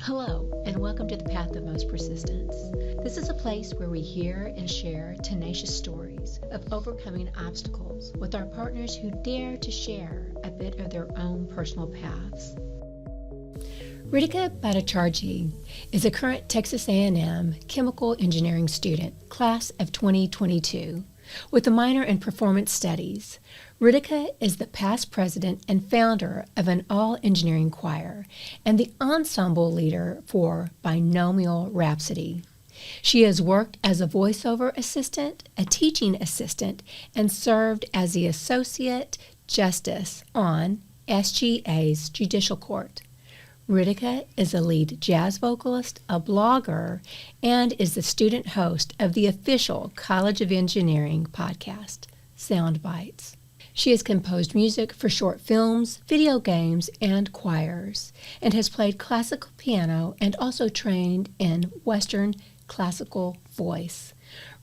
Hello, and welcome to the Path of Most Persistence. This is a place where we hear and share tenacious stories of overcoming obstacles with our partners who dare to share a bit of their own personal paths. Ritika Bhattacharjee is a current Texas A&M chemical engineering student, class of 2022, with a minor in performance studies. Ritika is the past president and founder of an all-engineering choir and the ensemble leader for Binomial Rhapsody. She has worked as a voiceover assistant, a teaching assistant, and served as the Associate Justice on SGA's Judicial Court. Ritika is a lead jazz vocalist, a blogger, and is the student host of the official College of Engineering podcast, Sound Bites. She has composed music for short films, video games, and choirs, and has played classical piano and also trained in Western classical voice.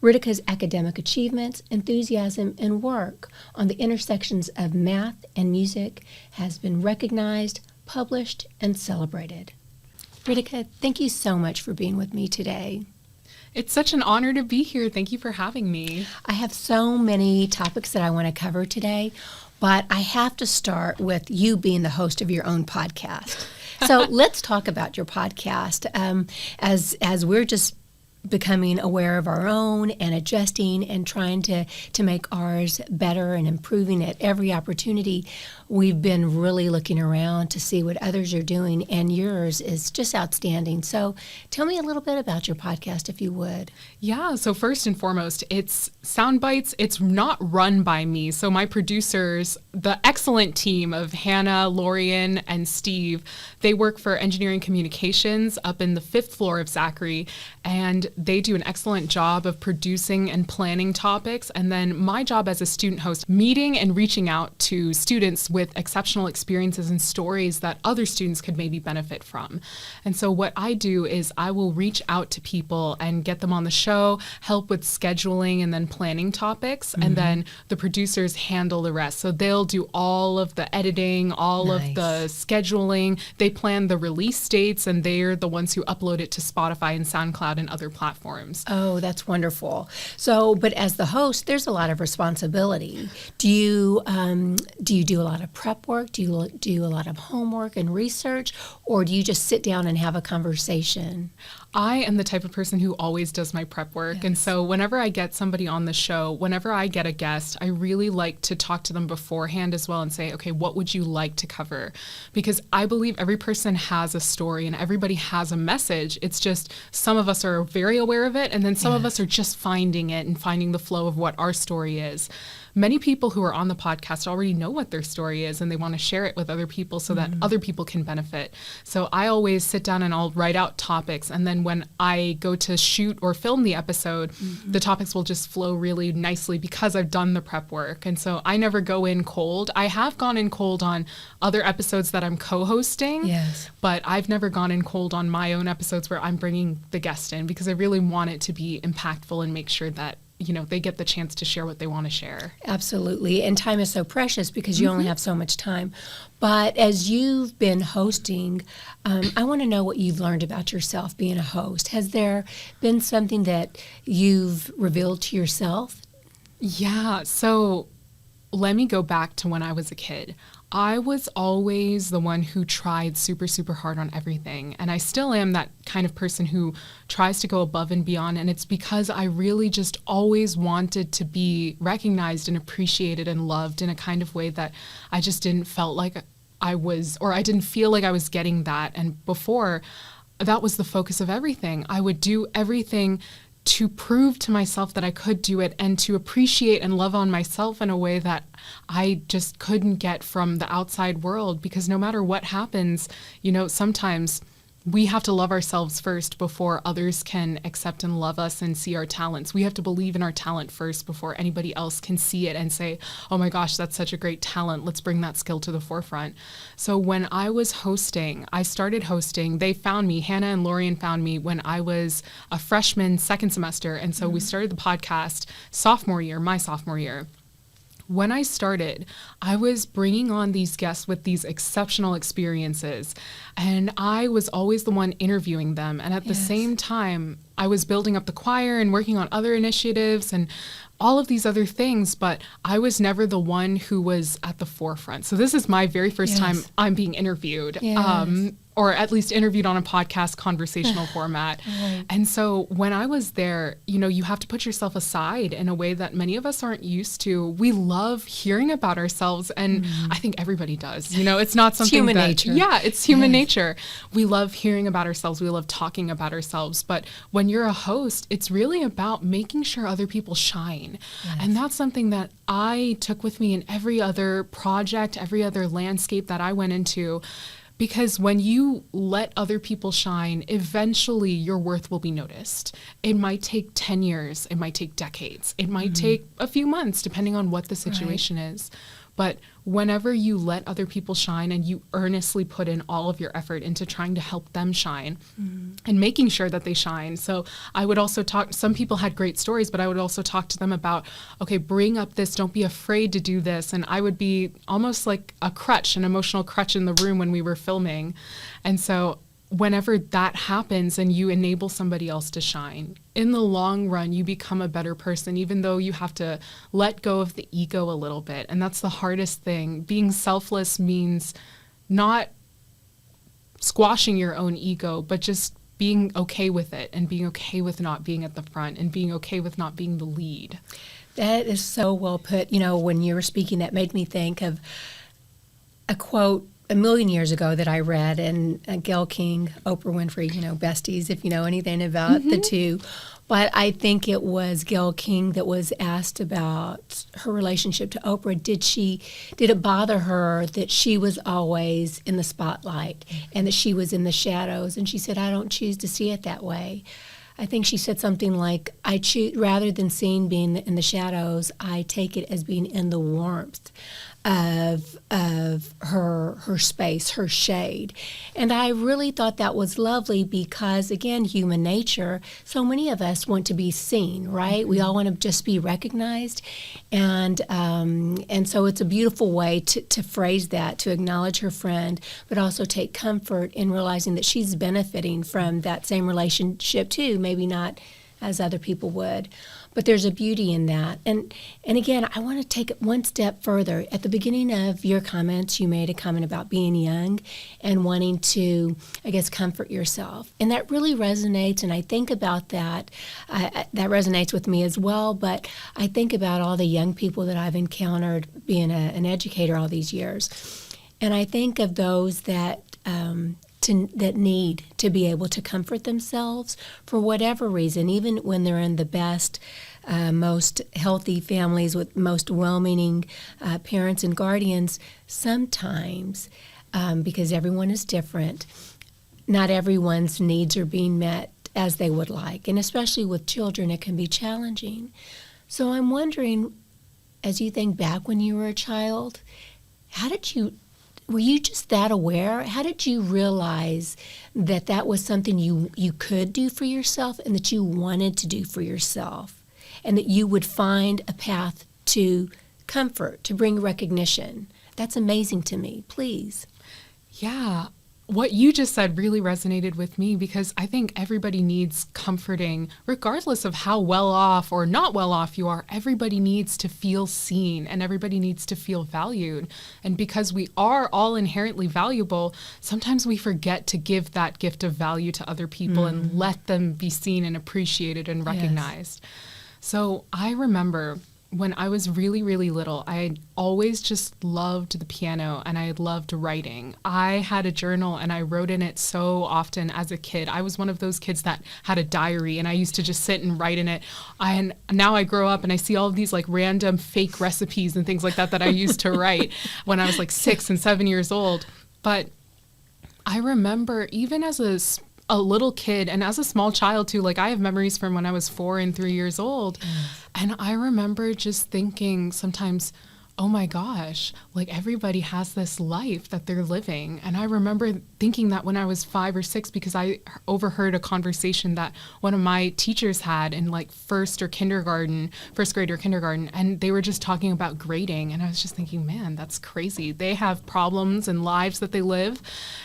Ritika's academic achievements, enthusiasm, and work on the intersections of math and music has been recognized, published, and celebrated. Ritika, thank you so much for being with me today. It's such an honor to be here. Thank you for having me. I have so many topics that I want to cover today, but I have to start with you being the host of your own podcast. So let's talk about your podcast. As we're just becoming aware of our own and adjusting and trying to make ours better and improving at every opportunity, we've been really looking around to see what others are doing, and yours is just outstanding. So tell me a little bit about your podcast, if you would. Yeah, so first and foremost, it's Sound Bites. It's not run by me. So my producers, the excellent team of Hannah, Lorian, and Steve, they work for Engineering Communications up in the 5th floor of Zachary, and they do an excellent job of producing and planning topics. And then my job as a student host, meeting and reaching out to students with exceptional experiences and stories that other students could maybe benefit from. And so what I do is I will reach out to people and get them on the show, help with scheduling and then planning topics, and then the producers handle the rest. So they'll do all of the editing, all of the scheduling. They plan the release dates, and they're the ones who upload it to Spotify and SoundCloud and other platforms. Oh, that's wonderful. So, but as the host, there's a lot of responsibility. Do you do a lot of prep work? Do you do a lot of homework and research, or do you just sit down and have a conversation? I am the type of person who always does my prep work. Yes. And so whenever I get somebody on the show, whenever I get a guest, I really like to talk to them beforehand as well and say, okay, what would you like to cover? Because I believe every person has a story and everybody has a message. It's just some of us are very aware of it, and then some of us are just finding it and finding the flow of what our story is. Many people who are on the podcast already know what their story is, and they want to share it with other people so that other people can benefit. So I always sit down and I'll write out topics, and then when I go to shoot or film the episode, the topics will just flow really nicely because I've done the prep work. And so I never go in cold. I have gone in cold on other episodes that I'm co-hosting, but I've never gone in cold on my own episodes where I'm bringing the guest in, because I really want it to be impactful and make sure that they get the chance to share what they want to share. Absolutely. And time is so precious because you only have so much time. But as you've been hosting, I want to know what you've learned about yourself being a host. Has there been something that you've revealed to yourself? Yeah. So let me go back to when I was a kid. I was always the one who tried super, super hard on everything. And I still am that kind of person who tries to go above and beyond. And it's because I really just always wanted to be recognized and appreciated and loved in a kind of way that I just didn't feel like I was getting that. And before, that was the focus of everything. I would do everything to prove to myself that I could do it and to appreciate and love on myself in a way that I just couldn't get from the outside world. Because no matter what happens, sometimes we have to love ourselves first before others can accept and love us and see our talents. We have to believe in our talent first before anybody else can see it and say, oh my gosh, that's such a great talent. Let's bring that skill to the forefront. So when I started hosting, they found me, Hannah and Lorian found me when I was a freshman, second semester. And so we started the podcast my sophomore year. when I started, I was bringing on these guests with these exceptional experiences, and I was always the one interviewing them. And at the same time, I was building up the choir and working on other initiatives and all of these other things, but I was never the one who was at the forefront. So this is my very first time I'm being interviewed, or at least interviewed on a podcast conversational format. Right. And so when I was there, you have to put yourself aside in a way that many of us aren't used to. We love hearing about ourselves, and I think everybody does. It's not something human nature. Yeah, it's human nature. We love hearing about ourselves. We love talking about ourselves. But when you're a host, it's really about making sure other people shine. Yes. And that's something that I took with me in every other project, every other landscape that I went into. Because when you let other people shine, eventually your worth will be noticed. It might take 10 years. It might take decades. It might take a few months, depending on what the situation is. But whenever you let other people shine and you earnestly put in all of your effort into trying to help them shine and making sure that they shine. So I would also talk, some people had great stories, but I would also talk to them about, okay, bring up this, don't be afraid to do this. And I would be almost like a crutch, an emotional crutch in the room when we were filming. And so whenever that happens and you enable somebody else to shine, in the long run, you become a better person, even though you have to let go of the ego a little bit. And that's the hardest thing. Being selfless means not squashing your own ego, but just being okay with it and being okay with not being at the front and being okay with not being the lead. That is so well put. When you were speaking, that made me think of a quote a million years ago that I read, and Gayle King, Oprah Winfrey, besties, if you know anything about the two. But I think it was Gayle King that was asked about her relationship to Oprah. Did it bother her that she was always in the spotlight and that she was in the shadows? And she said, I don't choose to see it that way. I think she said something like, I choose, rather than seeing being in the shadows, I take it as being in the warmth of her space, her shade. And I really thought that was lovely because, again, human nature, so many of us want to be seen, right? We all want to just be recognized. And so it's a beautiful way to phrase that, to acknowledge her friend, but also take comfort in realizing that she's benefiting from that same relationship too, maybe not as other people would. But there's a beauty in that. And again, I want to take it one step further. At the beginning of your comments, you made a comment about being young and wanting to, I guess, comfort yourself. And that really resonates, and I think about that. That resonates with me as well, but I think about all the young people that I've encountered being an educator all these years. And I think of those that that need to be able to comfort themselves for whatever reason, even when they're in the best, most healthy families with most well-meaning parents and guardians. Sometimes, because everyone is different, not everyone's needs are being met as they would like. And especially with children, it can be challenging. So I'm wondering, as you think back when you were a child, were you just that aware? How did you realize that that was something you could do for yourself and that you wanted to do for yourself, and that you would find a path to comfort, to bring recognition? That's amazing to me. Please. Yeah. What you just said really resonated with me because I think everybody needs comforting, regardless of how well off or not well off you are. Everybody needs to feel seen and everybody needs to feel valued. And because we are all inherently valuable, sometimes we forget to give that gift of value to other people and let them be seen and appreciated and recognized. Yes. So I remember when I was really, really little, I always just loved the piano and I loved writing. I had a journal and I wrote in it so often as a kid. I was one of those kids that had a diary and I used to just sit and write in it. And now I grow up and I see all of these like random fake recipes and things like that I used to write when I was like 6 and 7 years old. But I remember even as a little kid and as a small child too, like I have memories from when I was 4 and 3 years old. And I remember just thinking sometimes, oh my gosh, like everybody has this life that they're living. And I remember thinking that when I was 5 or 6, because I overheard a conversation that one of my teachers had in like first grade or kindergarten, and they were just talking about grading. And I was just thinking, man, that's crazy. They have problems and lives that they live.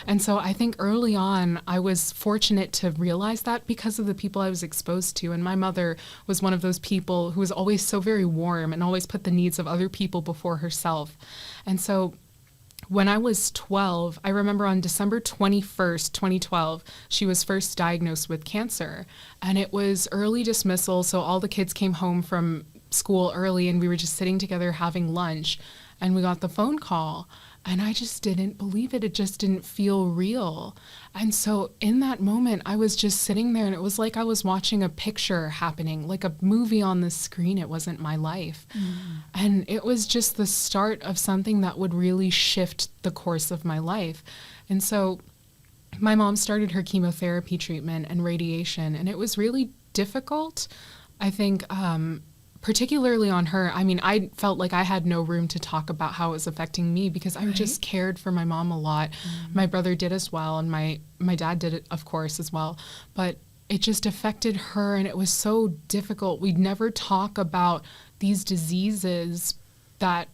And so I think early on, I was fortunate to realize that because of the people I was exposed to. And my mother was one of those people who was always so very warm and always put the needs of other people before herself. And so when I was 12, I remember on December 21st, 2012, she was first diagnosed with cancer. And it was early dismissal, so all the kids came home from school early, and we were just sitting together having lunch, and we got the phone call. And I just didn't believe it. It just didn't feel real. And so in that moment, I was just sitting there, and it was like I was watching a picture happening, like a movie on the screen. It wasn't my life. And it was just the start of something that would really shift the course of my life. And so my mom started her chemotherapy treatment and radiation, and it was really difficult. I think, particularly on her, I mean, I felt like I had no room to talk about how it was affecting me because I just cared for my mom a lot. My brother did as well, and my dad did it, of course, as well. But it just affected her, and it was so difficult. We'd never talk about these diseases that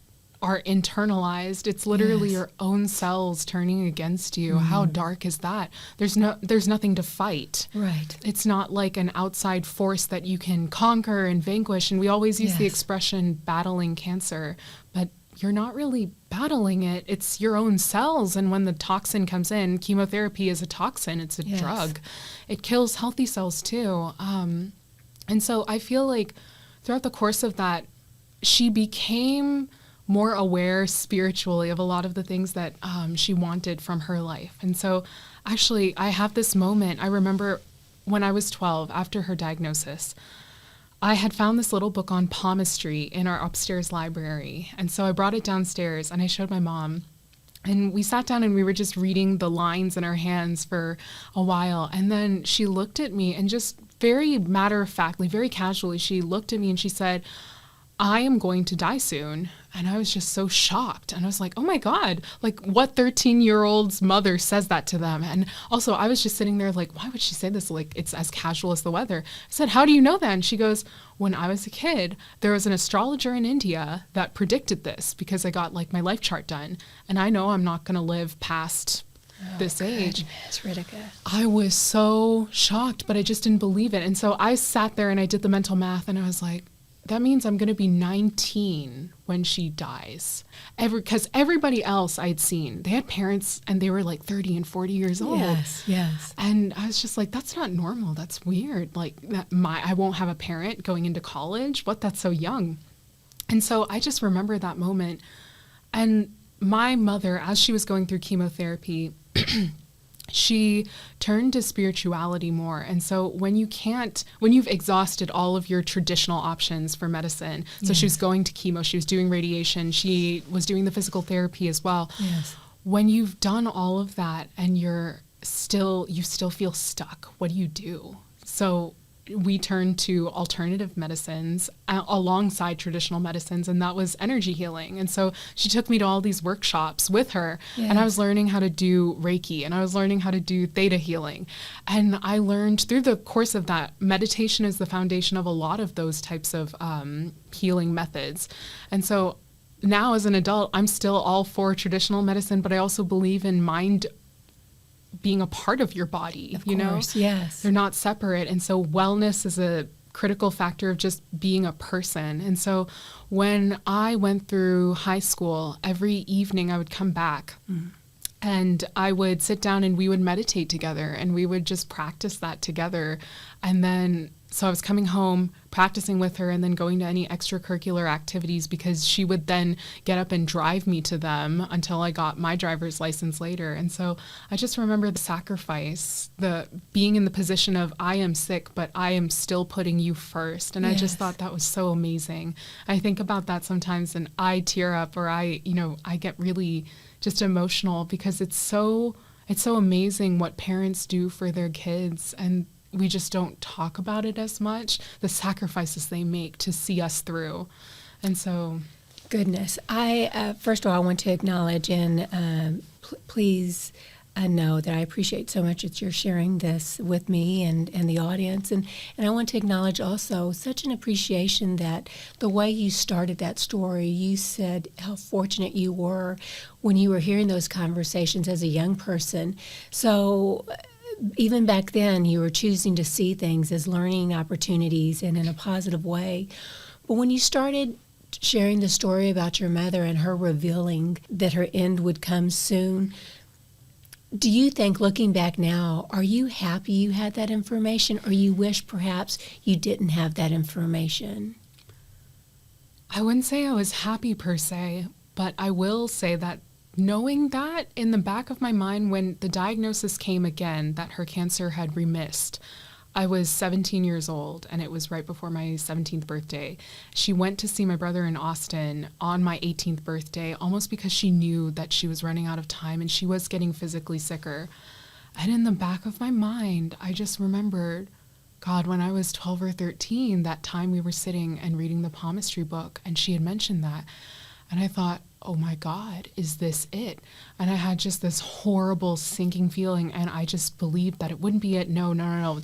are internalized. It's literally your own cells turning against you. How dark is that? There's nothing to fight. Right. It's not like an outside force that you can conquer and vanquish. And we always use the expression battling cancer, but you're not really battling it. It's your own cells. And when the toxin comes in, chemotherapy is a toxin. It's a drug. It kills healthy cells too. And so I feel like throughout the course of that, she became more aware spiritually of a lot of the things that she wanted from her life. And so actually I have this moment. I remember when I was 12, after her diagnosis, I had found this little book on palmistry in our upstairs library. And so I brought it downstairs and I showed my mom. And we sat down and we were just reading the lines in our hands for a while. And then she looked at me and just very matter-of-factly, very casually, she looked at me and she said, I am going to die soon. And I was just so shocked. And I was like, oh my God, like what 13-year-old's mother says that to them? And also I was just sitting there like, why would she say this? Like it's as casual as the weather. I said, how do you know that? And she goes, when I was a kid, there was an astrologer in India that predicted this because I got like my life chart done. And I know I'm not going to live past this age. Ritika. I was so shocked, but I just didn't believe it. And so I sat there and I did the mental math and I was like, that means I'm going to be 19 when she dies. Because everybody else I'd seen, they had parents and they were like 30 and 40 years old. Yes. And I was just like, that's not normal. That's weird. Like I won't have a parent going into college. What? That's so young. And so I just remember that moment. And my mother, as she was going through chemotherapy, she turned to spirituality more. And so when you've exhausted all of your traditional options for medicine, so she was going to chemo, she was doing radiation, she was doing the physical therapy as well. Yes. When you've done all of that and you still feel stuck, what do you do? So we turned to alternative medicines alongside traditional medicines, and that was energy healing. And so she took me to all these workshops with her, and I was learning how to do Reiki, and I was learning how to do theta healing. And I learned through the course of that, meditation is the foundation of a lot of those types of healing methods. And so now as an adult, I'm still all for traditional medicine, but I also believe in mind being a part of your body, of course, know? Yes. They're not separate. And so wellness is a critical factor of just being a person. And so when I went through high school, every evening I would come back and I would sit down and we would meditate together and we would just practice that together. And then so I was coming home, practicing with her, and then going to any extracurricular activities because she would then get up and drive me to them until I got my driver's license later. And so I just remember the sacrifice, the being in the position of I am sick, but I am still putting you first. And I just thought that was so amazing. I think about that sometimes and I tear up or I get really just emotional because it's so amazing what parents do for their kids, and we just don't talk about it as much, the sacrifices they make to see us through. And so Goodness. First of all, I want to acknowledge and please know that I appreciate so much that you're sharing this with me and the audience. And I want to acknowledge also such an appreciation that the way you started that story, you said how fortunate you were when you were hearing those conversations as a young person. So even back then, you were choosing to see things as learning opportunities and in a positive way. But when you started sharing the story about your mother and her revealing that her end would come soon, do you think, looking back now, are you happy you had that information, or you wish perhaps you didn't have that information? I wouldn't say I was happy per se, but I will say that knowing that in the back of my mind when the diagnosis came again that her cancer had remissed, I was 17 years old, and it was right before my 17th birthday. She went to see my brother in Austin on my 18th birthday, almost because she knew that she was running out of time and she was getting physically sicker. And in the back of my mind, I just remembered, God, when I was 12 or 13, that time we were sitting and reading the palmistry book, and she had mentioned that. And I thought, oh my God, is this it? And I had just this horrible sinking feeling, and I just believed that it wouldn't be it. No.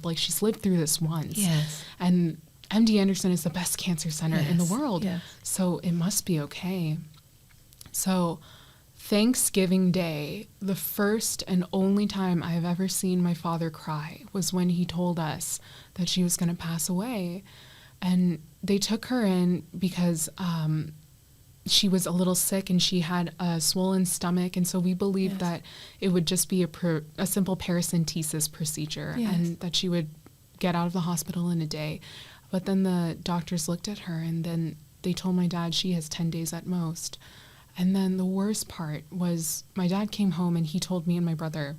Like, she's lived through this once. Yes. And MD Anderson is the best cancer center in the world. Yes. So it must be okay. So Thanksgiving Day, the first and only time I have ever seen my father cry was when he told us that she was going to pass away. And they took her in because she was a little sick and she had a swollen stomach, and so we believed that it would just be a simple paracentesis procedure and that she would get out of the hospital in a day. But then the doctors looked at her, and then they told my dad she has 10 days at most. And then the worst part was my dad came home and he told me and my brother,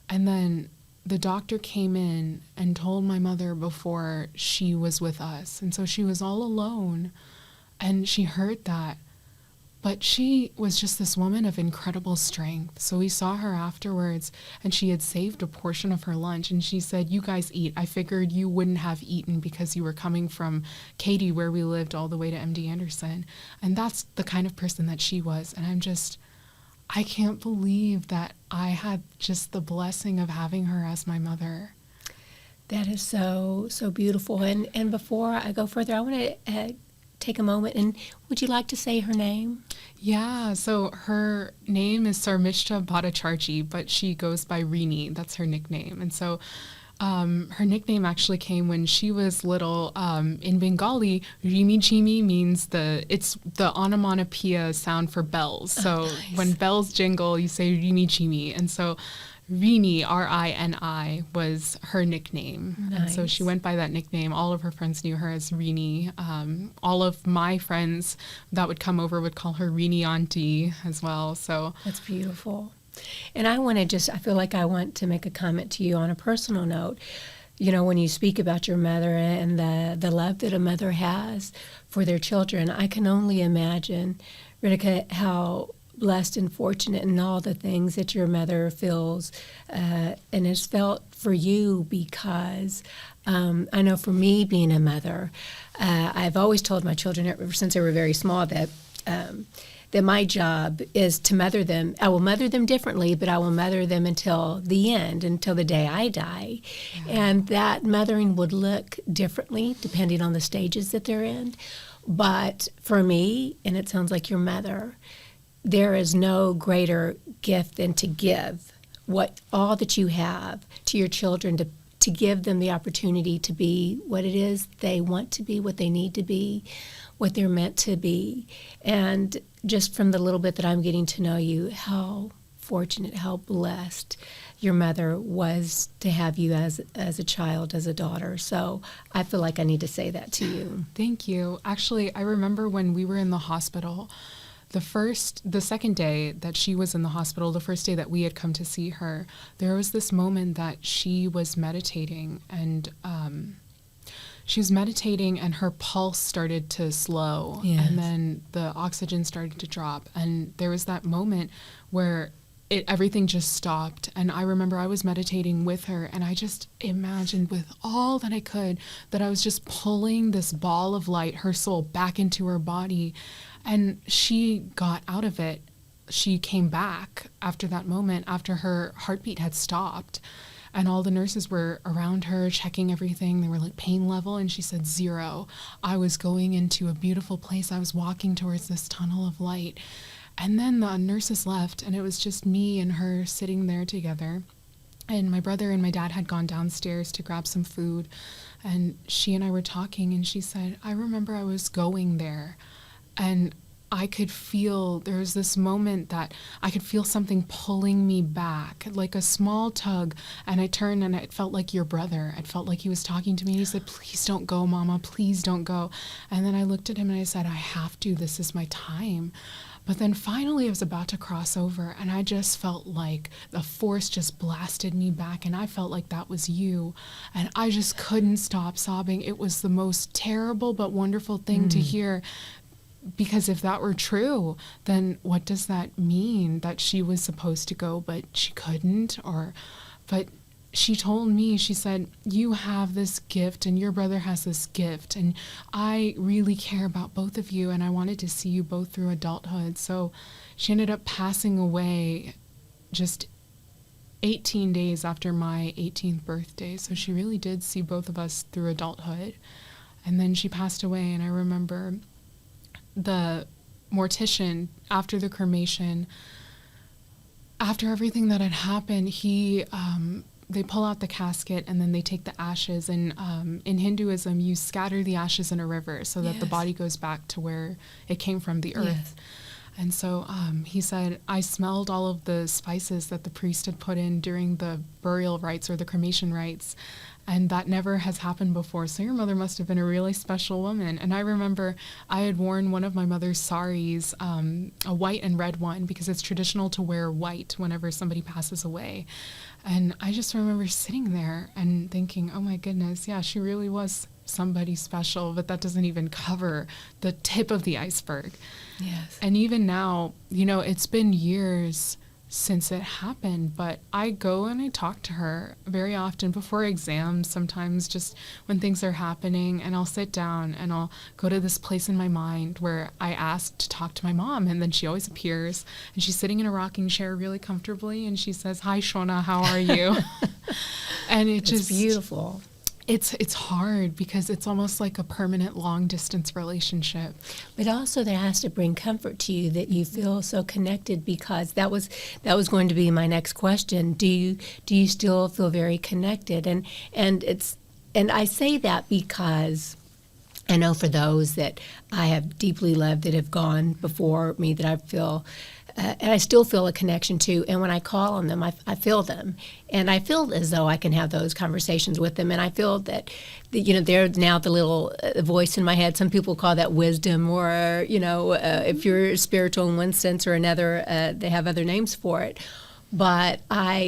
and then the doctor came in and told my mother before she was with us, and so she was all alone, and she heard that. But she was just this woman of incredible strength. So we saw her afterwards, and she had saved a portion of her lunch. And she said, you guys eat. I figured you wouldn't have eaten because you were coming from Katy, where we lived, all the way to MD Anderson. And that's the kind of person that she was. And I can't believe that I had just the blessing of having her as my mother. That is so, so beautiful. And before I go further, I want to take a moment, and would you like to say her name? Yeah, so her name is Ritika Bhattacharjee, but she goes by Rini. That's her nickname. And so her nickname actually came when she was little. In Bengali, Rimi Chimi means it's the onomatopoeia sound for bells. So when bells jingle, you say Rimi Chimi. And so Rini, R-I-N-I, was her nickname. Nice. And so she went by that nickname. All of her friends knew her as Rini. All of my friends that would come over would call her Rini Auntie as well. So that's beautiful. And I feel like I want to make a comment to you on a personal note. You know, when you speak about your mother and the love that a mother has for their children, I can only imagine, Ritika, how blessed and fortunate in all the things that your mother feels and has felt for you, because I know for me, being a mother, I've always told my children ever since they were very small that my job is to mother them. I will mother them differently, but I will mother them until the end, until the day I die. Yeah. And that mothering would look differently depending on the stages that they're in. But for me, and it sounds like your mother, there is no greater gift than to give all that you have to your children, to give them the opportunity to be what it is they want to be, what they need to be, what they're meant to be. And just from the little bit that I'm getting to know you, how fortunate, how blessed your mother was to have you as a child, as a daughter. So I feel like I need to say that to you. Thank you. Actually, I remember when we were in the hospital, the second day that she was in the hospital, the first day that we had come to see her, there was this moment that she was meditating, and and her pulse started to slow, and then the oxygen started to drop, and there was that moment where everything just stopped. And I remember I was meditating with her, and I just imagined with all that I could that I was just pulling this ball of light, her soul, back into her body. And she got out of it. She came back after that moment, after her heartbeat had stopped. And all the nurses were around her checking everything. They were like, pain level. And she said 0. I was going into a beautiful place. I was walking towards this tunnel of light. And then the nurses left, and it was just me and her sitting there together. And my brother and my dad had gone downstairs to grab some food. And she and I were talking, and she said, I remember I was going there. And I could feel, there was this moment that I could feel something pulling me back, like a small tug. And I turned, and it felt like your brother. It felt like he was talking to me. And he said, please don't go, Mama. Please don't go. And then I looked at him and I said, I have to. This is my time. But then finally I was about to cross over, and I just felt like the force just blasted me back, and I felt like that was you. And I just couldn't stop sobbing. It was the most terrible but wonderful thing to hear. Because if that were true, then what does that mean? That she was supposed to go, but she couldn't? But she told me, she said, you have this gift and your brother has this gift, and I really care about both of you, and I wanted to see you both through adulthood. So she ended up passing away just 18 days after my 18th birthday. So she really did see both of us through adulthood. And then she passed away, and I remember the mortician, after the cremation, after everything that had happened, they pull out the casket, and then they take the ashes. And in Hinduism, you scatter the ashes in a river so that the body goes back to where it came from, the earth. Yes. And so he said, I smelled all of the spices that the priest had put in during the burial rites or the cremation rites. And that never has happened before. So your mother must have been a really special woman. And I remember I had worn one of my mother's saris, a white and red one, because it's traditional to wear white whenever somebody passes away. And I just remember sitting there and thinking, oh my goodness, yeah, she really was somebody special, but that doesn't even cover the tip of the iceberg. Yes. And even now, it's been years since it happened, but I go and I talk to her very often before exams, sometimes just when things are happening, and I'll sit down and I'll go to this place in my mind where I ask to talk to my mom, and then she always appears, and she's sitting in a rocking chair really comfortably, and she says, hi, Shona, how are you? And it's beautiful. It's hard because it's almost like a permanent long-distance relationship. But also there has to bring comfort to you that you feel so connected, because that was going to be my next question. Do you still feel very connected? And I say that because I know for those that I have deeply loved that have gone before me, that I feel and I still feel a connection to. And when I call on them, I feel them. And I feel as though I can have those conversations with them. And I feel that, they're now the little voice in my head. Some people call that wisdom, or, if you're spiritual in one sense or another, they have other names for it. But I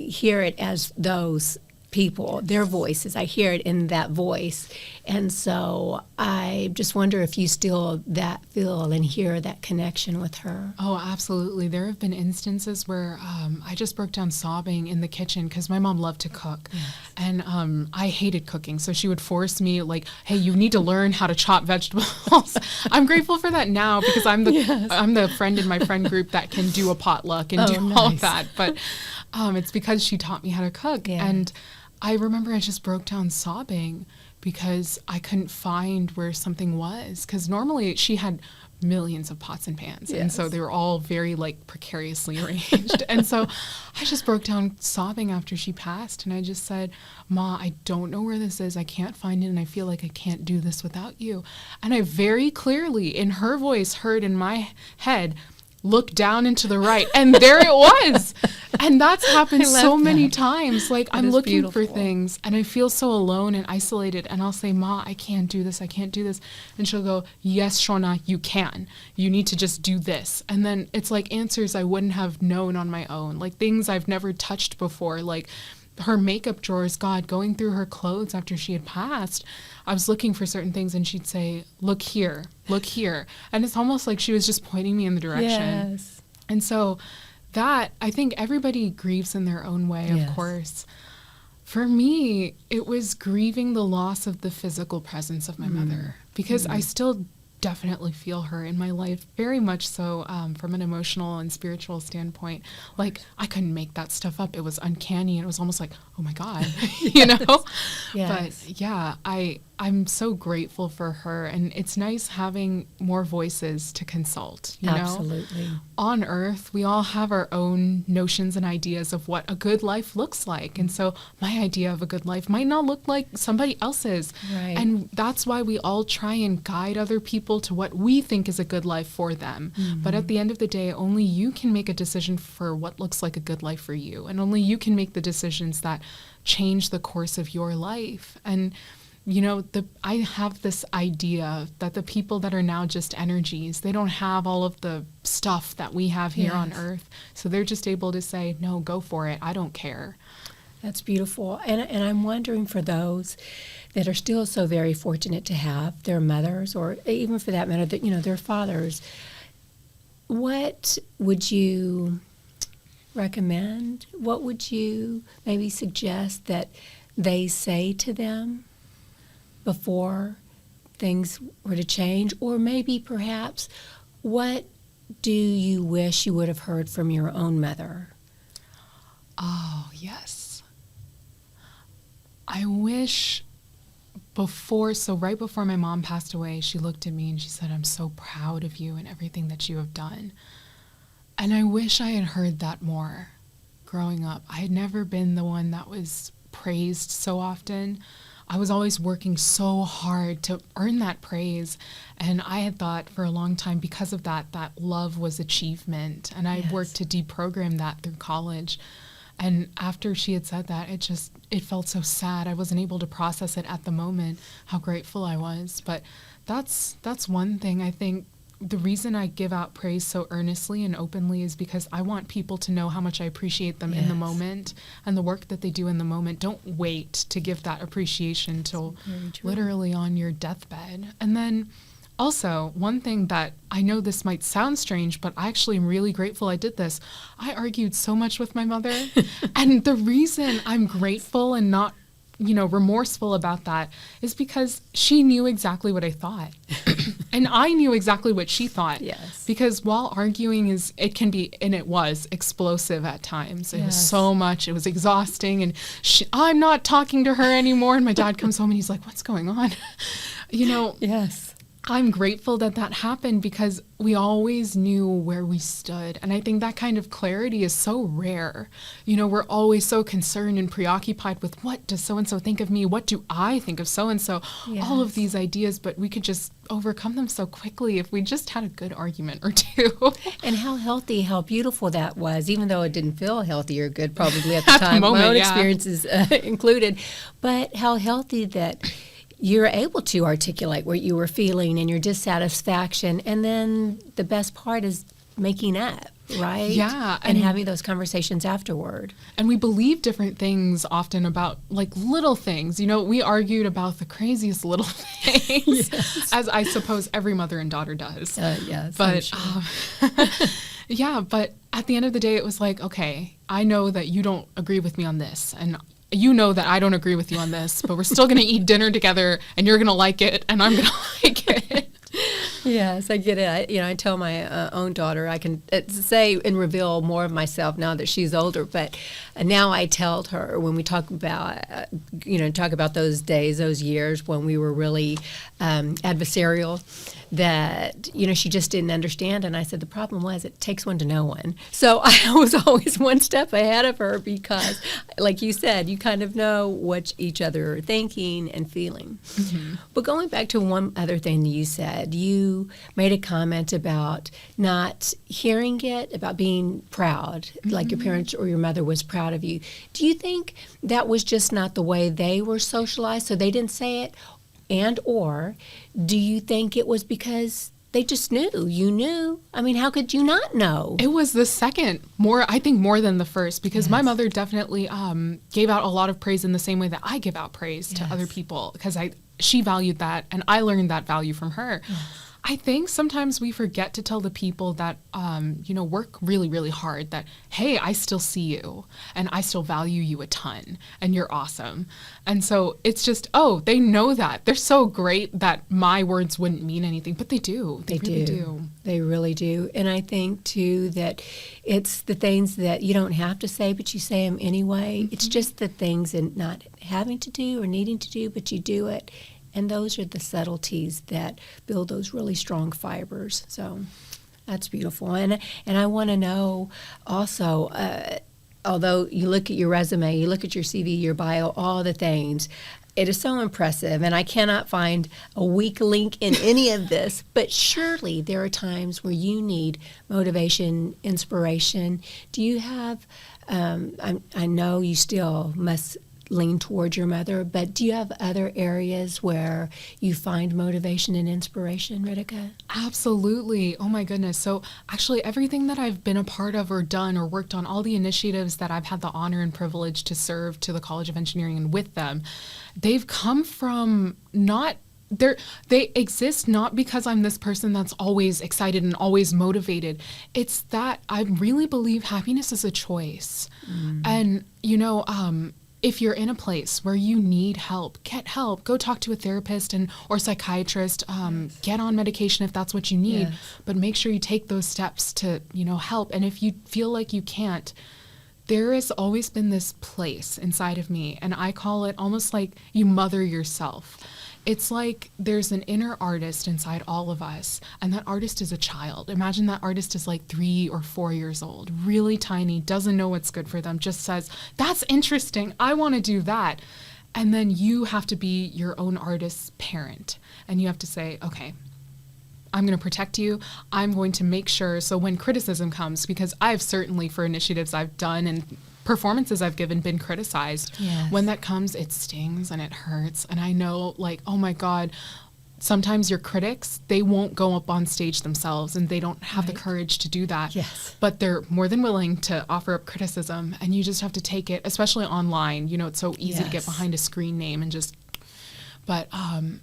hear it as those people, their voices. I hear it in that voice. And so I just wonder if you still feel and hear that connection with her. Oh, absolutely. There have been instances where I just broke down sobbing in the kitchen because my mom loved to cook. Yes. And I hated cooking. So she would force me, like, hey, you need to learn how to chop vegetables. I'm grateful for that now, because I'm the friend in my friend group that can do a potluck and all of that. But it's because she taught me how to cook. Yeah. And I remember I just broke down sobbing because I couldn't find where something was. Because normally she had millions of pots and pans. Yes. And so they were all very precariously arranged. And so I just broke down sobbing after she passed. And I just said, Ma, I don't know where this is. I can't find it. And I feel like I can't do this without you. And I very clearly in her voice heard in my head, look down and to the right, and there it was. And that's happened so many times. I'm looking beautiful. For things, and I feel so alone and isolated, and I'll say, Ma, I can't do this, and she'll go, yes, Shona, you can. You need to just do this. And then it's like answers I wouldn't have known on my own, like things I've never touched before, like her makeup drawers. God, going through her clothes after she had passed, I was looking for certain things, and she'd say, look here. And it's almost like she was just pointing me in the direction. Yes. And so that, I think everybody grieves in their own way, Yes. of course. For me, it was grieving the loss of the physical presence of my mother, because I still definitely feel her in my life, very much so, from an emotional and spiritual standpoint. Like, I couldn't make that stuff up. It was uncanny, and it was almost like, oh my God, you know? Yes. But yeah, I'm so grateful for her, and it's nice having more voices to consult, you know? Absolutely. On earth, we all have our own notions and ideas of what a good life looks like. And so my idea of a good life might not look like somebody else's. Right. And that's why we all try and guide other people to what we think is a good life for them. But at the end of the day, only you can make a decision for what looks like a good life for you. And only you can make the decisions that change the course of your life. And you know, I have this idea that the people that are now just energies, they don't have all of the stuff that we have here on Yes. earth. So they're just able to say, no, go for it. I don't care. That's beautiful. And I'm wondering, for those that are still so very fortunate to have their mothers, or even for that matter, that, you know, their fathers, what would you recommend? What would you maybe suggest that they say to them before things were to change? Or maybe perhaps, what do you wish you would have heard from your own mother? Oh, yes. I wish right before my mom passed away, she looked at me and she said, I'm so proud of you and everything that you have done. And I wish I had heard that more growing up. I had never been the one that was praised so often. I was always working so hard to earn that praise. And I had thought for a long time, because of that love was achievement. And I Yes. worked to deprogram that through college. And after she had said that, it felt so sad. I wasn't able to process it at the moment, how grateful I was. But that's one thing. I think the reason I give out praise so earnestly and openly is because I want people to know how much I appreciate them in the Yes. moment and the work that they do in the moment. Don't wait to give that appreciation till Very true. literally on your deathbed. And then also, one thing that I know this might sound strange, but I actually am really grateful I did this. I argued so much with my mother. And the reason I'm grateful and not, remorseful about that is because she knew exactly what I thought. And I knew exactly what she thought. Yes. Because while arguing it was explosive at times. It was Yes. so much. It was exhausting. And I'm not talking to her anymore. And my dad comes home and he's like, what's going on? Yes. I'm grateful that happened because we always knew where we stood. And I think that kind of clarity is so rare. We're always so concerned and preoccupied with, what does so-and-so think of me? What do I think of so-and-so? All of Yes. these ideas, but we could just overcome them so quickly if we just had a good argument or two. And how healthy, how beautiful that was, even though it didn't feel healthy or good probably at the At the time, moment, my own yeah. experiences included. But how healthy that you're able to articulate what you were feeling and your dissatisfaction. And then the best part is making up, right? Yeah, And and- having those conversations afterward. And we believe different things often about little things. We argued about the craziest little things, as I suppose every mother and daughter does. Yes, But yeah, but at the end of the day, it was like, okay, I know that you don't agree with me on this, and you know that I don't agree with you on this, but we're still going to eat dinner together, and you're going to like it, and I'm going to like it. Yes, I get it. I tell my own daughter, I can say and reveal more of myself now that she's older. But now I tell her when we talk about, those days, those years when we were really adversarial, that she just didn't understand. And I said the problem was it takes one to know one. So I was always one step ahead of her because, like you said, you kind of know what each other are thinking and feeling. Mm-hmm. But going back to one other thing you said, you made a comment about not hearing it, about being proud, like your parents or your mother was proud of you. Do you think that was just not the way they were socialized, so they didn't say it? And or do you think it was because they just knew? You knew? I mean, how could you not know? It was the second, more than the first, because my mother definitely gave out a lot of praise in the same way that I give out praise to other people, because she valued that, and I learned that value from her. I think sometimes we forget to tell the people that, work really, really hard that, hey, I still see you and I still value you a ton and you're awesome. And so it's just, they know that. They're so great that my words wouldn't mean anything, but they do. They really do. They really do. And I think, too, that it's the things that you don't have to say, but you say them anyway. Mm-hmm. It's just the things and not having to do or needing to do, but you do it. And those are the subtleties that build those really strong fibers. So that's beautiful. And I want to know also, although you look at your resume, you look at your CV, your bio, all the things, it is so impressive. And I cannot find a weak link in any of this. But surely there are times where you need motivation, inspiration. Do you have, I know you still must lean towards your mother, but do you have other areas where you find motivation and inspiration, Ritika? Absolutely. Oh my goodness. So actually everything that I've been a part of or done or worked on, all the initiatives that I've had the honor and privilege to serve to the College of Engineering and with them, they've come from they exist not because I'm this person that's always excited and always motivated. It's that I really believe happiness is a choice. And, if you're in a place where you need help, get help. Go talk to a therapist or psychiatrist. Get on medication if that's what you need. Yes. But make sure you take those steps to, help. And if you feel like you can't, there has always been this place inside of me, and I call it almost like you mother yourself. It's like there's an inner artist inside all of us, and that artist is a child. Imagine that artist is like 3 or 4 years old, really tiny, doesn't know what's good for them, just says, that's interesting, I want to do that. And then you have to be your own artist's parent, and you have to say, okay, I'm going to protect you. I'm going to make sure, so when criticism comes, because I've certainly, for initiatives I've done and performances I've given, been criticized. Yes. When that comes, it stings and it hurts. And I know, oh my God, sometimes your critics, they won't go up on stage themselves and they don't have the courage to do that. Yes. But they're more than willing to offer up criticism, and you just have to take it, especially online. It's so easy to get behind a screen name and just... But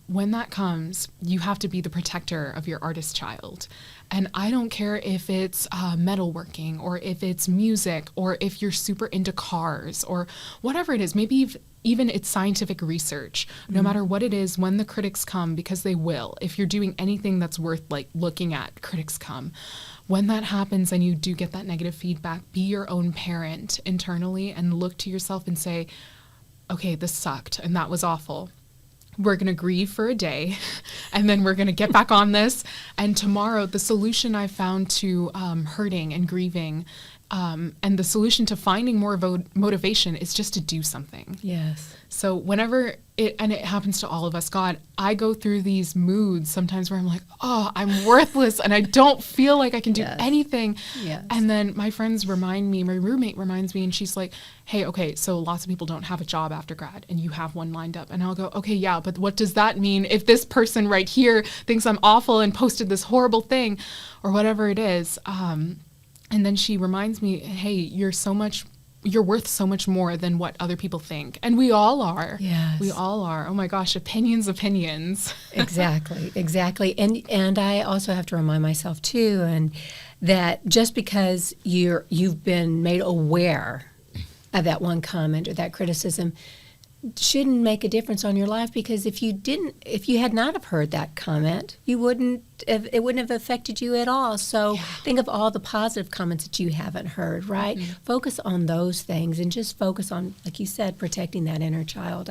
when that comes, you have to be the protector of your artist child. And I don't care if it's metalworking or if it's music or if you're super into cars or whatever it is. Maybe even it's scientific research. No matter what it is, when the critics come, because they will, if you're doing anything that's worth looking at, critics come. When that happens and you do get that negative feedback, be your own parent internally and look to yourself and say, okay, this sucked and that was awful. We're going to grieve for a day, and then we're going to get back on this. And tomorrow, the solution I found to hurting and grieving, and the solution to finding more motivation is just to do something. Yes. So whenever it happens to all of us, God, I go through these moods sometimes where I'm like, oh, I'm worthless, and I don't feel like I can do anything. Yes. And then my friends remind me, my roommate reminds me, and she's like, hey, okay, so lots of people don't have a job after grad, and you have one lined up. And I'll go, okay, yeah, but what does that mean if this person right here thinks I'm awful and posted this horrible thing or whatever it is? And then she reminds me, hey, you're worth so much more than what other people think. And we all are. Yes. We all are. Oh my gosh, opinions. Exactly. And I also have to remind myself too, and that just because you've been made aware of that one comment or that criticism shouldn't make a difference on your life, because if you had not have heard that comment, it wouldn't have affected you at all. So think of all the positive comments that you haven't heard, right? Mm-hmm. Focus on those things and just focus on, like you said, protecting that inner child.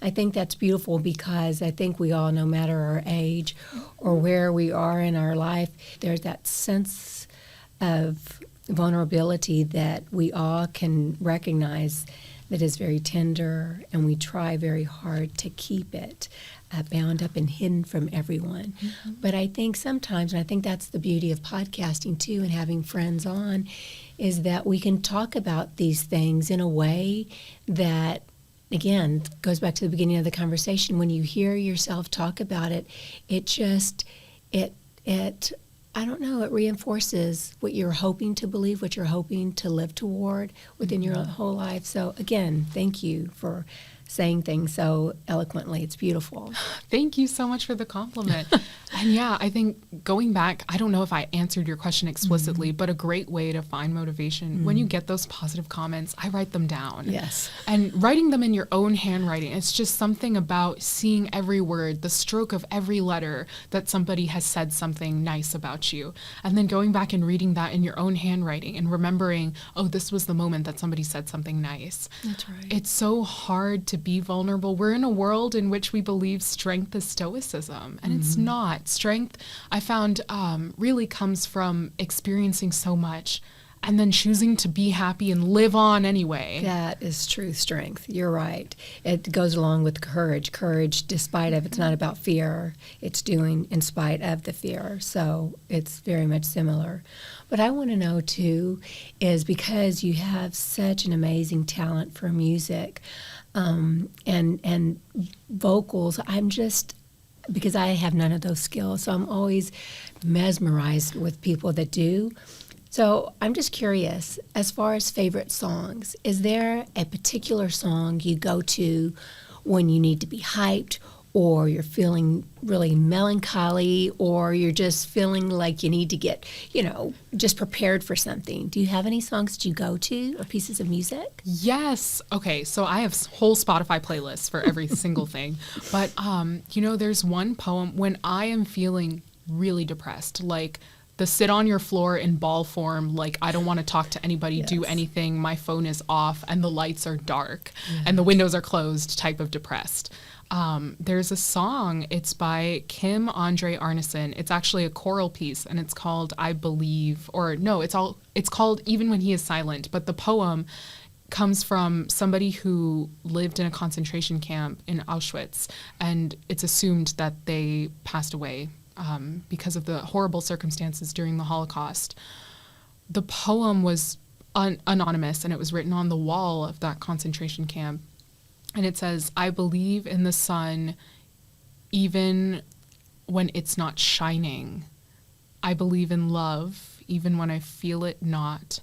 I think that's beautiful, because I think we all, no matter our age or where we are in our life, there's that sense of vulnerability that we all can recognize that is very tender, and we try very hard to keep it bound up and hidden from everyone. Mm-hmm. But I think sometimes, and I think that's the beauty of podcasting too, and having friends on, is that we can talk about these things in a way that, again, goes back to the beginning of the conversation. When you hear yourself talk about it, I don't know, it reinforces what you're hoping to believe, what you're hoping to live toward within your whole life. So again, thank you for saying things so eloquently. It's beautiful. Thank you so much for the compliment. And yeah, I think going back, I don't know if I answered your question explicitly, but a great way to find motivation, when you get those positive comments, I write them down. Yes. And writing them in your own handwriting, it's just something about seeing every word, the stroke of every letter that somebody has said something nice about you. And then going back and reading that in your own handwriting and remembering, oh, this was the moment that somebody said something nice. That's right. It's so hard to be vulnerable. We're in a world in which we believe strength is stoicism, and it's not. Strength, I found, really comes from experiencing so much and then choosing to be happy and live on anyway. That is true strength. You're right. It goes along with courage. Courage, despite of, it's not about fear. It's doing in spite of the fear. So it's very much similar. What I want to know, too, is because you have such an amazing talent for music and vocals, because I have none of those skills, so I'm always mesmerized with people that do. So I'm just curious, as far as favorite songs, is there a particular song you go to when you need to be hyped, or you're feeling really melancholy, or you're just feeling like you need to get, just prepared for something? Do you have any songs that you go to or pieces of music? Yes. Okay, so I have whole Spotify playlists for every single thing. But, there's one poem when I am feeling really depressed, like the sit on your floor in ball form, like I don't want to talk to anybody, do anything, my phone is off, and the lights are dark, and the windows are closed type of depressed. There's a song, it's by Kim Andre Arneson. It's actually a choral piece, and it's called I Believe, it's called Even When He Is Silent, but the poem comes from somebody who lived in a concentration camp in Auschwitz, and it's assumed that they passed away because of the horrible circumstances during the Holocaust. The poem was anonymous, and it was written on the wall of that concentration camp. And it says, I believe in the sun even when it's not shining. I believe in love even when I feel it not.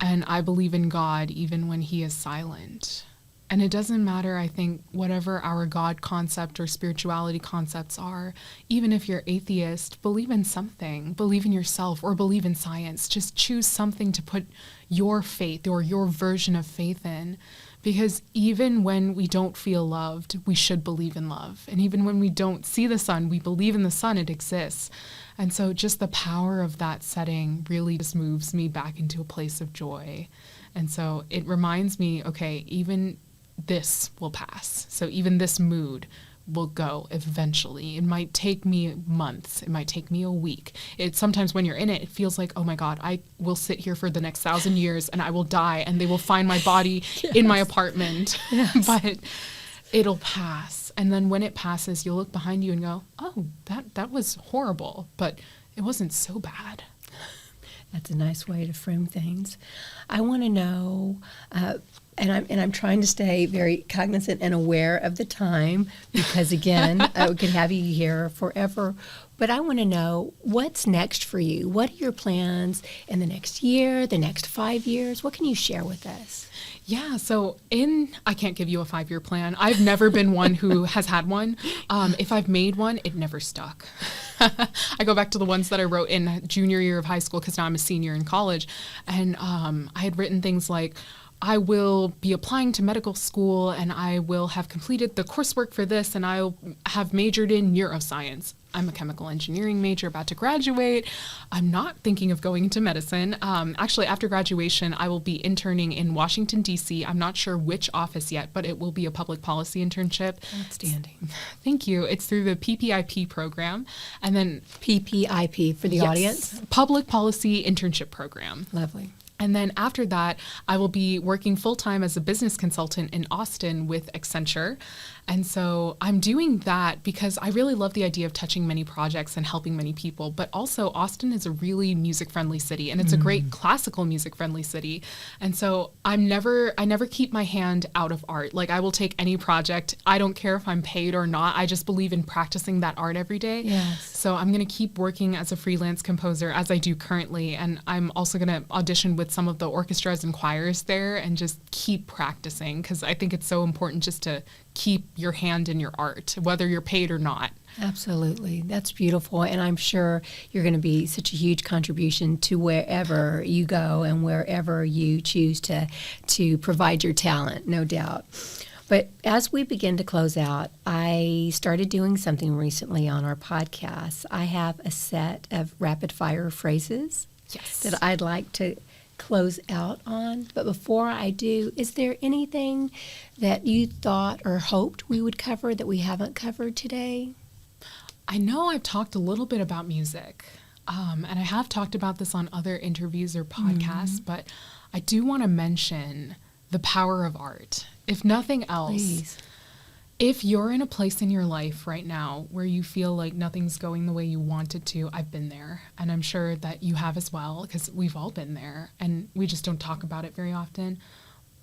And I believe in God even when he is silent. And it doesn't matter, I think, whatever our God concept or spirituality concepts are, even if you're atheist, believe in something, believe in yourself, or believe in science. Just choose something to put your faith or your version of faith in. Because even when we don't feel loved, we should believe in love. And even when we don't see the sun, we believe in the sun, it exists. And so just the power of that setting really just moves me back into a place of joy. And so it reminds me, okay, even this will pass. So even this mood will go eventually. It might take me months. It might take me a week. It's sometimes when you're in it, it feels like, oh my God, I will sit here for the next 1,000 years and I will die and they will find my body in my apartment. But it'll pass. And then when it passes, you'll look behind you and go, oh, that was horrible, but it wasn't so bad. That's a nice way to frame things. I want to know, and I'm trying to stay very cognizant and aware of the time, because again, we could have you here forever. But I want to know, what's next for you? What are your plans in the next year, the next 5 years? What can you share with us? Yeah, so I can't give you a 5-year plan. I've never been one who has had one. If I've made one, it never stuck. I go back to the ones that I wrote in junior year of high school, because now I'm a senior in college. And I had written things like, I will be applying to medical school and I will have completed the coursework for this and I'll have majored in neuroscience. I'm a chemical engineering major about to graduate. I'm not thinking of going into medicine. Actually, after graduation, I will be interning in Washington, D.C. I'm not sure which office yet, but it will be a public policy internship. Outstanding. Thank you. It's through the PPIP program. And then PPIP for the audience? Public Policy Internship Program. Lovely. And then after that, I will be working full-time as a business consultant in Austin with Accenture. And so I'm doing that because I really love the idea of touching many projects and helping many people. But also Austin is a really music-friendly city, and it's a great classical music-friendly city. And so I never keep my hand out of art. Like, I will take any project. I don't care if I'm paid or not. I just believe in practicing that art every day. Yes. So I'm going to keep working as a freelance composer as I do currently. And I'm also going to audition with some of the orchestras and choirs there and just keep practicing, because I think it's so important just to keep your hand in your art, whether you're paid or not. Absolutely. That's beautiful. And I'm sure you're going to be such a huge contribution to wherever you go and wherever you choose to provide your talent, no doubt. But as we begin to close out, I started doing something recently on our podcast. I have a set of rapid fire phrases that I'd like to close out on. But before I do, is there anything that you thought or hoped we would cover that we haven't covered today? I know I've talked a little bit about music, and I have talked about this on other interviews or podcasts, but I do want to mention the power of art. If nothing else, Please. If you're in a place in your life right now where you feel like nothing's going the way you want it to, I've been there, and I'm sure that you have as well, because we've all been there, and we just don't talk about it very often.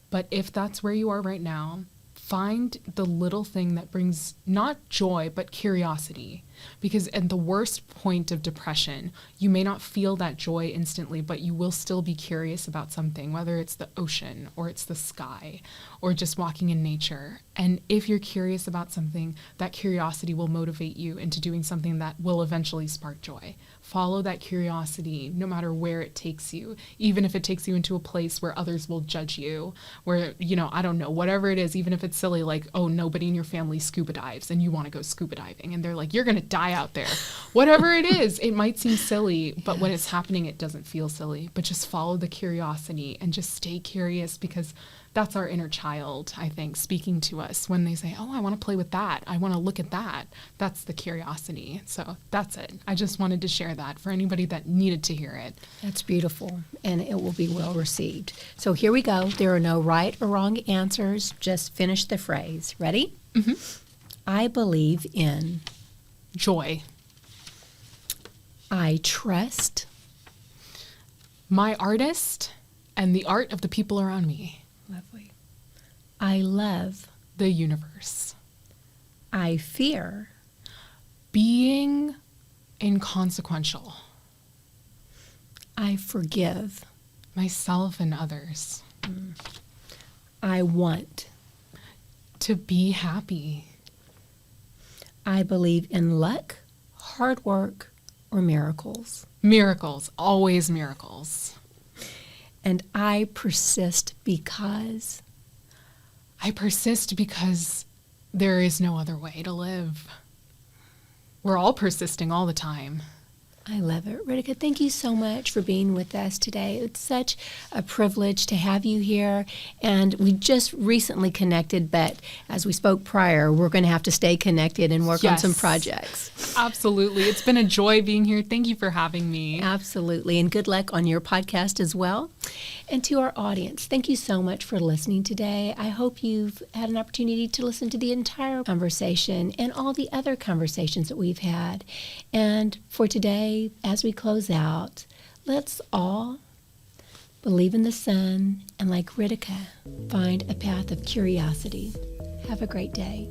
But if that's where you are right now, find the little thing that brings not joy, but curiosity. Because at the worst point of depression, you may not feel that joy instantly, but you will still be curious about something, whether it's the ocean or it's the sky or just walking in nature. And if you're curious about something, that curiosity will motivate you into doing something that will eventually spark joy. Follow that curiosity no matter where it takes you, even if it takes you into a place where others will judge you, where, I don't know, whatever it is, even if it's silly, like, oh, nobody in your family scuba dives and you want to go scuba diving and they're like, you're going to die out there. Whatever it is, it might seem silly, but when it's happening, it doesn't feel silly. But just follow the curiosity and just stay curious, because that's our inner child, I think, speaking to us when they say, oh, I want to play with that. I want to look at that. That's the curiosity. So that's it. I just wanted to share that for anybody that needed to hear it. That's beautiful, and it will be well received. So here we go. There are no right or wrong answers. Just finish the phrase. Ready? Mm-hmm. I believe in joy. I trust my artist and the art of the people around me. Lovely. I love the universe. I fear being inconsequential. I forgive myself and others. I want to be happy. I believe in luck, hard work, or miracles. Miracles, always miracles. And I persist because there is no other way to live. We're all persisting all the time. I love it. Ritika, thank you so much for being with us today. It's such a privilege to have you here. And we just recently connected, but as we spoke prior, we're going to have to stay connected and work on some projects. Absolutely. It's been a joy being here. Thank you for having me. Absolutely. And good luck on your podcast as well. And to our audience, thank you so much for listening today. I hope you've had an opportunity to listen to the entire conversation and all the other conversations that we've had. And for today, as we close out, let's all believe in the sun and, like Ritika, find a path of curiosity. Have a great day.